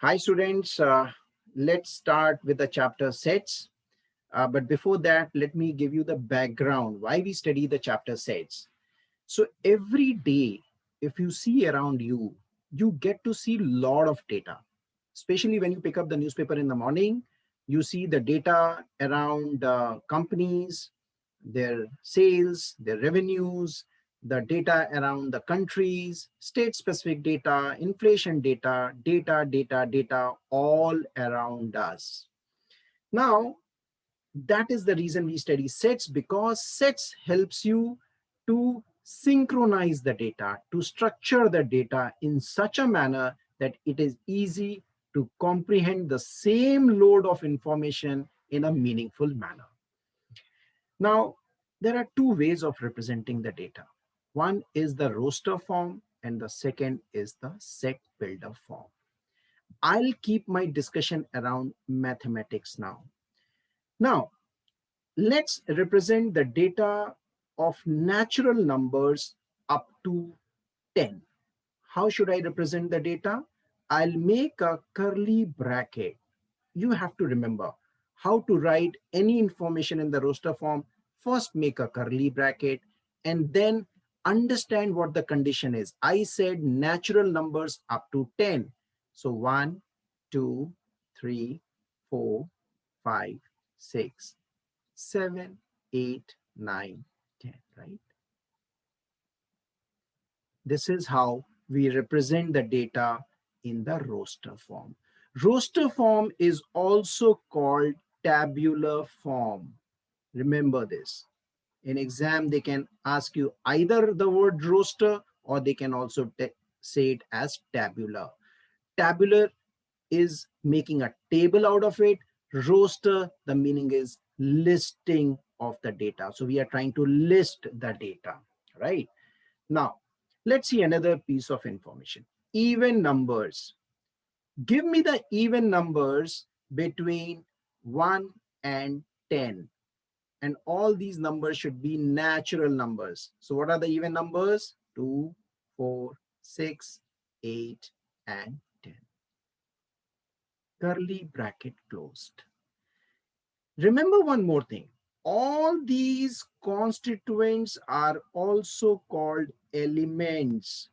Hi students, let's start with the chapter sets. But before that, let me give you the background why we study the chapter sets. So every day, if you see around you, you get to see a lot of data, especially when you pick up the newspaper in the morning, you see the data around companies, their sales, their revenues, the data around the countries, state specific data, inflation data, all around us. Now, that is the reason we study sets, because sets helps you to synchronize the data, to structure the data in such a manner that it is easy to comprehend the same load of information in a meaningful manner. Now, there are two ways of representing the data. One is the roster form and the second is the set builder form. I'll keep my discussion around mathematics now. Now, let's represent the data of natural numbers up to 10. How should I represent the data? I'll make a curly bracket. You have to remember how to write any information in the roster form. First, make a curly bracket and then understand what the condition is. I said natural numbers up to 10. So 1, 2, 3, 4, 5, 6, 7, 8, 9, 10, right? This is how we represent the data in the roster form. Roster form is also called tabular form. Remember this. In exam, they can ask you either the word roster or they can also say it as tabular. Tabular is making a table out of it. Roster, the meaning is listing of the data. So we are trying to list the data, right? Now, let's see another piece of information. Even numbers. Give me the even numbers between 1 and 10. And all these numbers should be natural numbers. So what are the even numbers? 2, 4, 6, 8, and 10. Curly bracket closed. Remember one more thing. All these constituents are also called elements.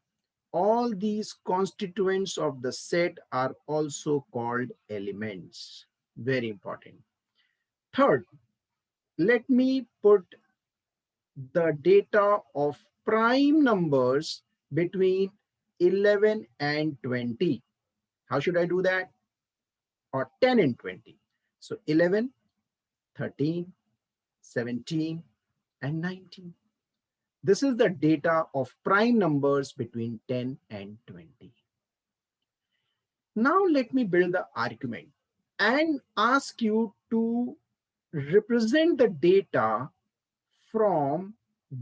All these constituents of the set are also called elements. Very important. Third, let me put the data of prime numbers between 11 and 20. How should I do that? Or 10 and 20. So 11, 13, 17, and 19. This is the data of prime numbers between 10 and 20. Now let me build the argument and ask you to represent the data from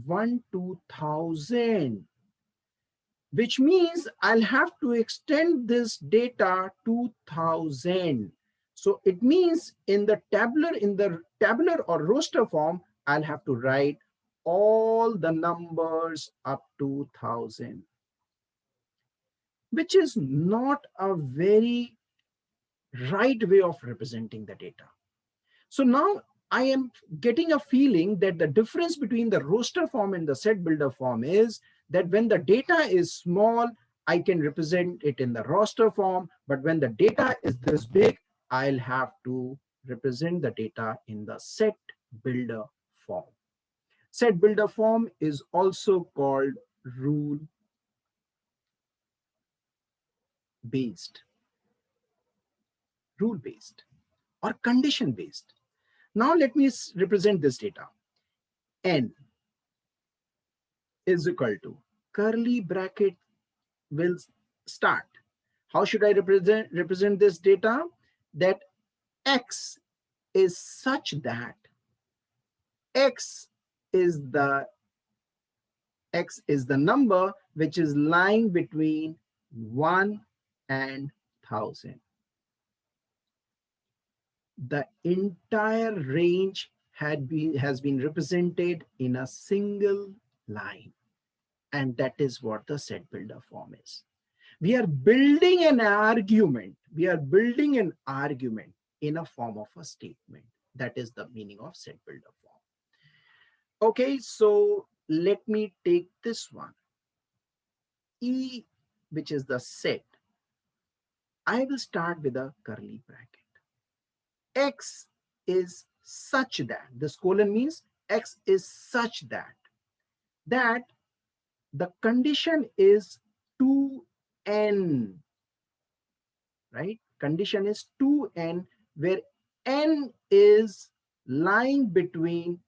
1 to 1000, which means I'll have to extend this data to 1000. So it means in the tabular or roster form, I'll have to write all the numbers up to 1000, which is not a very right way of representing the data. So now I am getting a feeling that the difference between the roster form and the set builder form is that when the data is small, I can represent it in the roster form. But when the data is this big, I'll have to represent the data in the set builder form. Set builder form is also called rule based, or condition based. Now let me represent this data. N is equal to curly bracket will start. How should I represent this data? That X is such that X is the number which is lying between 1 and 1000. The entire range has been represented in a single line. And that is what the set builder form is. We are building an argument. We are building an argument in a form of a statement. That is the meaning of set builder form. Okay, so let me take this one. E, which is the set. I will start with a curly bracket. X is such that, this colon means X is such that the condition is 2n, right? Condition is 2n, where n is lying between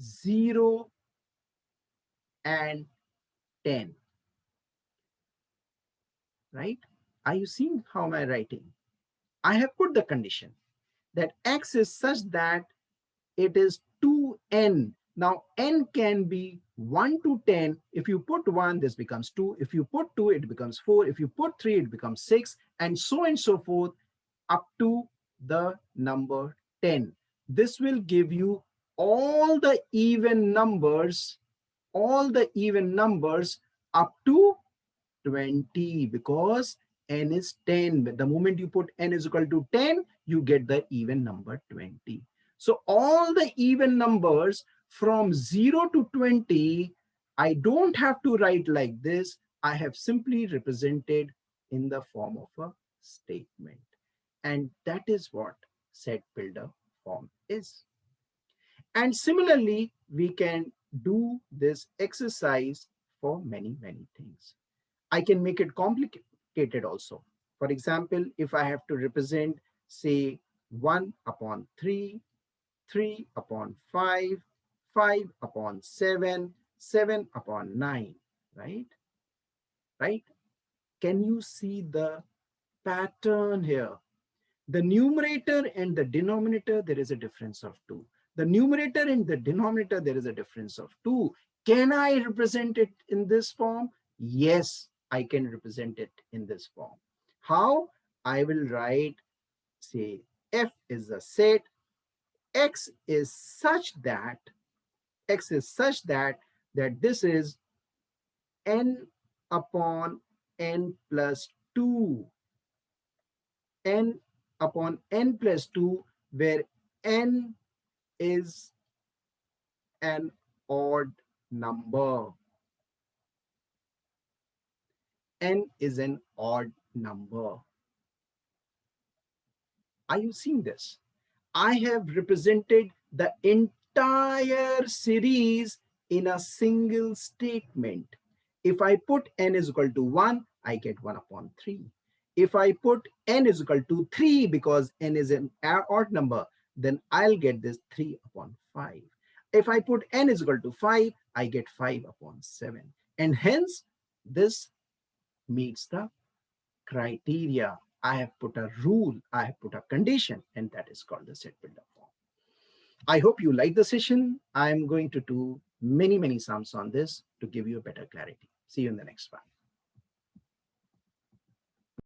0 and 10, right? Are you seeing how am I writing? I have put the condition that X is such that it is 2n. Now, n can be 1 to 10. If you put 1, this becomes 2. If you put 2, it becomes 4. If you put 3, it becomes 6, and so forth, up to the number 10. This will give you all the even numbers up to 20, because n is 10. The moment you put n is equal to 10, you get the even number 20. So all the even numbers from 0 to 20, I don't have to write like this. I have simply represented in the form of a statement. And that is what set builder form is. And similarly, we can do this exercise for many things. I can make it complicated also. For example, if I have to represent, say, 1 upon 3, 3 upon 5, 5 upon 7, 7 upon 9, right? Right? Can you see the pattern here? The numerator and the denominator, there is a difference of 2. The numerator and the denominator, there is a difference of 2. Can I represent it in this form? Yes, I can represent it in this form. How? I will write, say, F is a set, X is such that that this is n upon n plus 2, n upon n plus 2, where n is an odd number. N is an odd number. Are you seeing this? I have represented the entire series in a single statement. If I put n is equal to 1, I get 1 upon 3. If I put n is equal to 3, because n is an odd number, then I'll get this 3 upon 5. If I put n is equal to 5, I get 5 upon 7. And hence, this meets the criteria. I have put a rule, I have put a condition, and that is called the set builder form. I hope you like the session. I'm going to do many sums on this to give you a better clarity. See you in the next one.